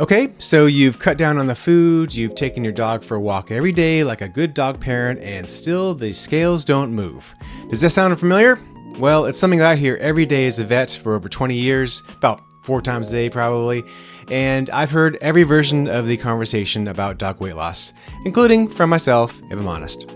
Okay, so you've cut down on the food, you've taken your dog for a walk every day like a good dog parent, and still the scales don't move. Does that sound familiar? Well, it's something that I hear every day as a vet for over 20 years, about 4 times a day probably, and I've heard every version of the conversation about dog weight loss, including from myself, if I'm honest.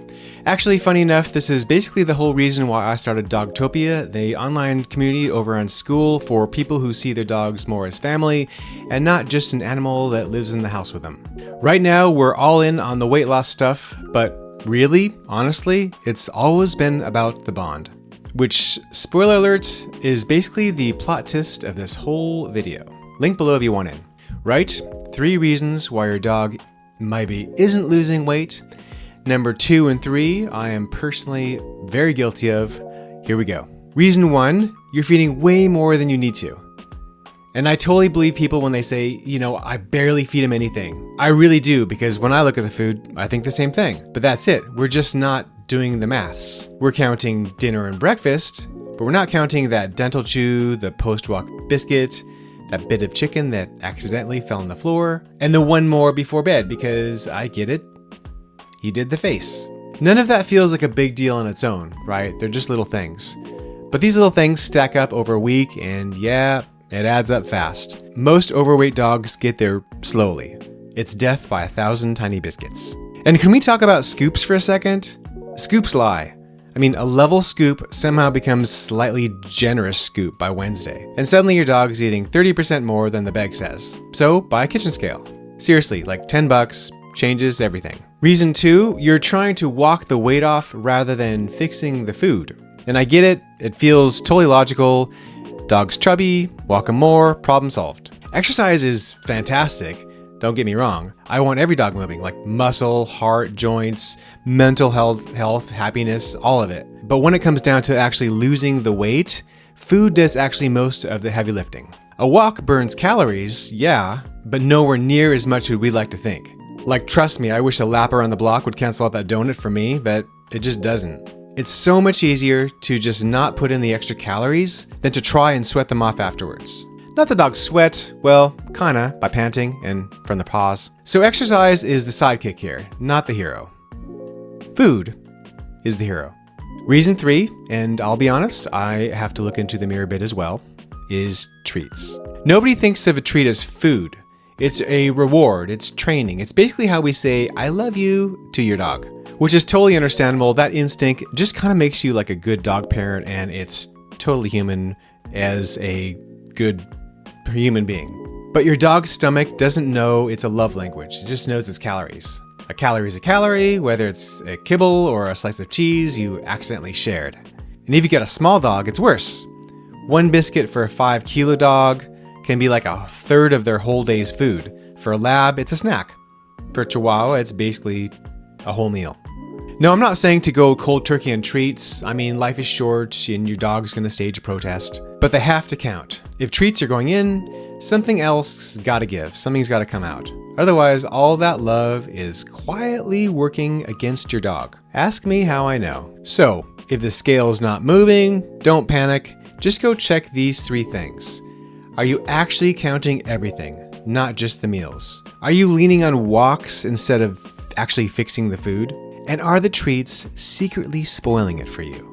Actually, funny enough, this is basically the whole reason why I started Dogtopia, the online community over on School for people who see their dogs more as family and not just an animal that lives in the house with them. Right now, we're all in on the weight loss stuff, but really, honestly, it's always been about the bond. Which, spoiler alert, is basically the plot twist of this whole video. Link below if you want in. Right? 3 reasons why your dog maybe isn't losing weight. Number 2 and 3, I am personally very guilty of. Here we go. Reason 1, you're feeding way more than you need to. And I totally believe people when they say, I barely feed him anything. I really do, because when I look at the food, I think the same thing. But that's it. We're just not doing the maths. We're counting dinner and breakfast, but we're not counting that dental chew, the post-walk biscuit, that bit of chicken that accidentally fell on the floor, and the one more before bed, because I get it. He did the face. None of that feels like a big deal on its own, right? They're just little things. But these little things stack up over a week, and yeah, it adds up fast. Most overweight dogs get there slowly. It's death by 1,000 tiny biscuits. And can we talk about scoops for a second? Scoops lie. I mean, a level scoop somehow becomes slightly generous scoop by Wednesday. And suddenly your dog's eating 30% more than the bag says. So buy a kitchen scale. Seriously, like $10 changes everything. Reason 2, you're trying to walk the weight off rather than fixing the food. And I get it. It feels totally logical. Dog's chubby, walk him more, problem solved. Exercise is fantastic. Don't get me wrong. I want every dog moving, like muscle, heart, joints, mental health, happiness, all of it. But when it comes down to actually losing the weight, food does actually most of the heavy lifting. A walk burns calories, yeah, but nowhere near as much as we'd like to think. Like, trust me, I wish a lap around the block would cancel out that donut for me, but it just doesn't. It's so much easier to just not put in the extra calories than to try and sweat them off afterwards. Not the dog sweat, well, kinda, by panting and from the paws. So exercise is the sidekick here, not the hero. Food is the hero. Reason 3, and I'll be honest, I have to look into the mirror a bit as well, is treats. Nobody thinks of a treat as food. It's a reward, it's training. It's basically how we say, I love you to your dog, which is totally understandable. That instinct just kind of makes you like a good dog parent, and it's totally human as a good human being. But your dog's stomach doesn't know it's a love language. It just knows it's calories. A calorie is a calorie, whether it's a kibble or a slice of cheese you accidentally shared. And if you get a small dog, it's worse. 1 biscuit for a 5-kilo dog can be like a third of their whole day's food. For a lab, it's a snack. For a chihuahua, it's basically a whole meal. No, I'm not saying to go cold turkey on treats. I mean, life is short and your dog's gonna stage a protest. But they have to count. If treats are going in, something else gotta give. Something's gotta come out. Otherwise, all that love is quietly working against your dog. Ask me how I know. So, if the scale's not moving, don't panic. Just go check these 3 things. Are you actually counting everything, not just the meals? Are you leaning on walks instead of actually fixing the food? And are the treats secretly spoiling it for you?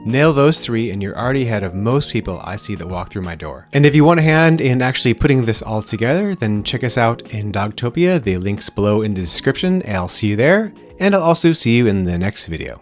Nail those 3 and you're already ahead of most people I see that walk through my door. And if you want a hand in actually putting this all together, then check us out in Dogtopia. The link's below in the description. I'll see you there, and I'll also see you in the next video.